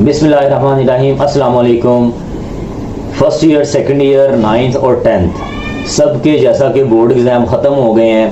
बिस्मिल्लाहिर्रहमानिर्रहीम। अस्सलाम वालेकुम। First year, second year, ninth और टेंथ सब के जैसा कि बोर्ड एग्ज़ाम ख़त्म हो गए हैं,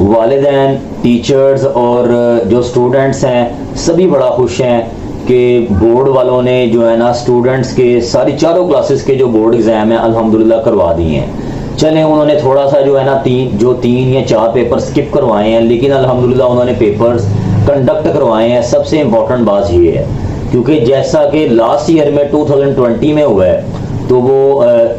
वालिदैन, टीचर्स और जो स्टूडेंट्स हैं सभी बड़ा खुश हैं कि बोर्ड वालों ने जो है ना स्टूडेंट्स के सारी चारों क्लासेस के जो बोर्ड एग्ज़ाम हैं अल्हम्दुलिल्लाह करवा दिए हैं। चलें, उन्होंने थोड़ा सा जो है ना तीन या चार पेपर स्किप करवाए हैं, लेकिन अल्हम्दुलिल्लाह उन्होंने पेपर्स कंडक्ट करवाए हैं। सबसे इम्पोर्टेंट बात ये है क्योंकि जैसा कि लास्ट ईयर में 2020 में हुआ है तो वो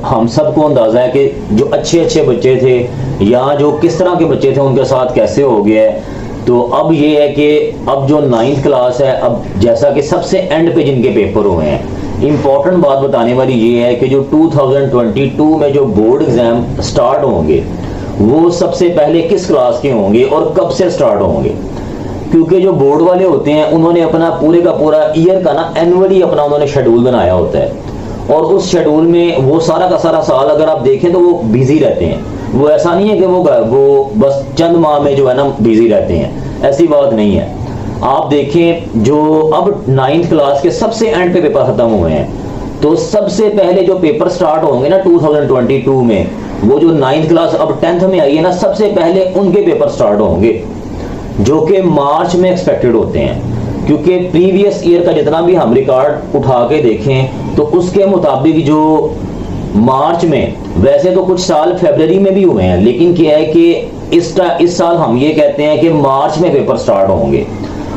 हम सबको अंदाज़ा है कि जो अच्छे अच्छे बच्चे थे या जो किस तरह के बच्चे थे उनके साथ कैसे हो गया है। तो अब ये है कि अब जो 9th क्लास है, अब जैसा कि सबसे एंड पे जिनके पेपर हुए हैं, इम्पॉर्टेंट बात बताने वाली ये है कि जो 2022 में जो बोर्ड एग्ज़ाम स्टार्ट होंगे वो सबसे पहले किस क्लास के होंगे और कब से स्टार्ट होंगे। क्योंकि जो बोर्ड वाले होते हैं उन्होंने अपना पूरे का पूरा ईयर का ना एनुअली अपना उन्होंने शेड्यूल बनाया होता है और उस शेड्यूल में वो सारा का सारा साल अगर आप देखें तो वो बिजी रहते हैं। वो ऐसा नहीं है कि वो बस चंद माह में जो है ना बिजी रहते हैं, ऐसी बात नहीं है। आप देखें जो अब 9th क्लास के सबसे एंड पे पेपर खत्म हुए हैं तो सबसे पहले जो पेपर स्टार्ट होंगे ना 2022 में, वो जो 9th क्लास अब 10th में आई है ना, सबसे पहले उनके पेपर स्टार्ट होंगे जो कि मार्च में एक्सपेक्टेड होते हैं। क्योंकि प्रीवियस ईयर का जितना भी हम रिकॉर्ड उठा के देखें तो उसके मुताबिक जो मार्च में, वैसे तो कुछ साल फरवरी में भी हुए हैं, लेकिन क्या है कि इस साल हम ये कहते हैं कि मार्च में पेपर स्टार्ट होंगे।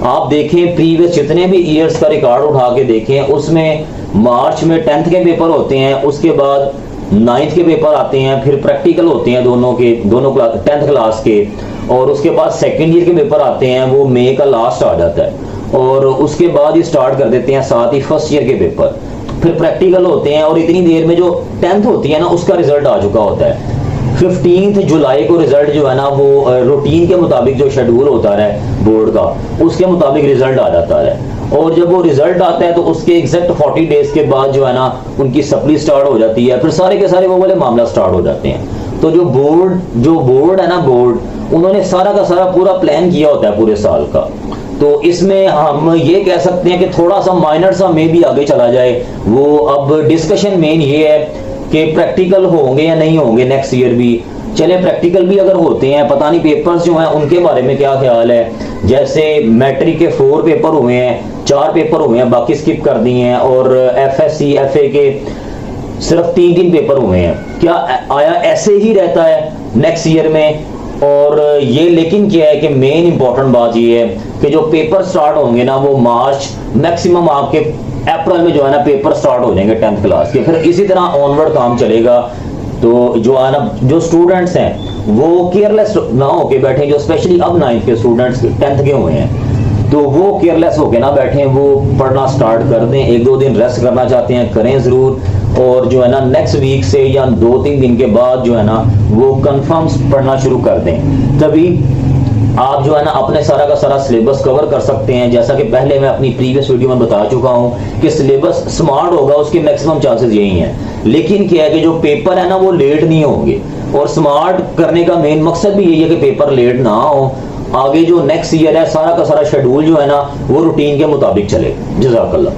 आप देखें प्रीवियस जितने भी ईयर्स का रिकॉर्ड उठा के देखें उसमें मार्च में 10th के पेपर होते हैं, उसके बाद 9th के पेपर आते हैं, फिर प्रैक्टिकल होते हैं दोनों 10th क्लास के, और उसके बाद सेकेंड ईयर के पेपर आते हैं, वो मई का लास्ट आ जाता है और उसके बाद ही स्टार्ट कर देते हैं साथ ही फर्स्ट ईयर के पेपर, फिर प्रैक्टिकल होते हैं और इतनी देर में जो 10th होती है ना उसका रिजल्ट आ चुका होता है। 15 जुलाई को रिजल्ट जो है ना वो रूटीन के मुताबिक जो शेड्यूल होता है बोर्ड का उसके मुताबिक रिजल्ट आ जाता है और जब वो रिजल्ट आता है तो उसके एग्जैक्ट 40 डेज के बाद जो है ना उनकी सप्ली स्टार्ट हो जाती है, फिर सारे के सारे वो वाले मामला स्टार्ट हो जाते हैं। तो जो बोर्ड है ना, बोर्ड उन्होंने सारा का सारा पूरा प्लान किया होता है पूरे साल का। तो इसमें हम ये कह सकते हैं कि थोड़ा सा माइनर सा में भी आगे चला जाए। वो अब डिस्कशन मेन ये है कि प्रैक्टिकल होंगे या नहीं होंगे नेक्स्ट ईयर भी। चले प्रैक्टिकल भी अगर होते हैं, पता नहीं पेपर्स जो हैं उनके बारे में क्या ख्याल है। जैसे मैट्रिक के 4 पेपर हुए हैं, 4 पेपर हुए हैं, बाकी स्किप कर दिए हैं, और FSC FA के सिर्फ 3 पेपर हुए हैं। क्या आया ऐसे ही रहता है नेक्स्ट ईयर में? और ये लेकिन क्या है कि मेन इंपॉर्टेंट बात ये है कि जो पेपर स्टार्ट होंगे ना वो मार्च, मैक्सिमम आपके अप्रैल में जो है ना पेपर स्टार्ट हो जाएंगे 10th क्लास के, फिर इसी तरह ऑनवर्ड काम चलेगा। तो जो है ना जो स्टूडेंट्स हैं वो केयरलेस ना होके बैठे, जो स्पेशली अब 9th के स्टूडेंट्स 10th के हुए हैं तो वो केयरलेस होके ना बैठे, वो पढ़ना स्टार्ट कर दें। 1-2 दिन रेस्ट करना चाहते हैं करें ज़रूर, और जो है ना नेक्स्ट वीक से या 2-3 दिन के बाद जो है ना वो कंफर्म पढ़ना शुरू कर दें, तभी आप जो है ना अपने सारा का सारा सिलेबस कवर कर सकते हैं। जैसा कि पहले मैं अपनी प्रीवियस वीडियो में बता चुका हूं कि सिलेबस स्मार्ट होगा उसके मैक्सिमम चांसेस यही हैं, लेकिन क्या है कि जो पेपर है ना वो लेट नहीं होंगे। और स्मार्ट करने का मेन मकसद भी यही है कि पेपर लेट ना हो, आगे जो नेक्स्ट ईयर है सारा का सारा शेड्यूल जो है ना वो रूटीन के मुताबिक चले। जज़ाकल्लाह।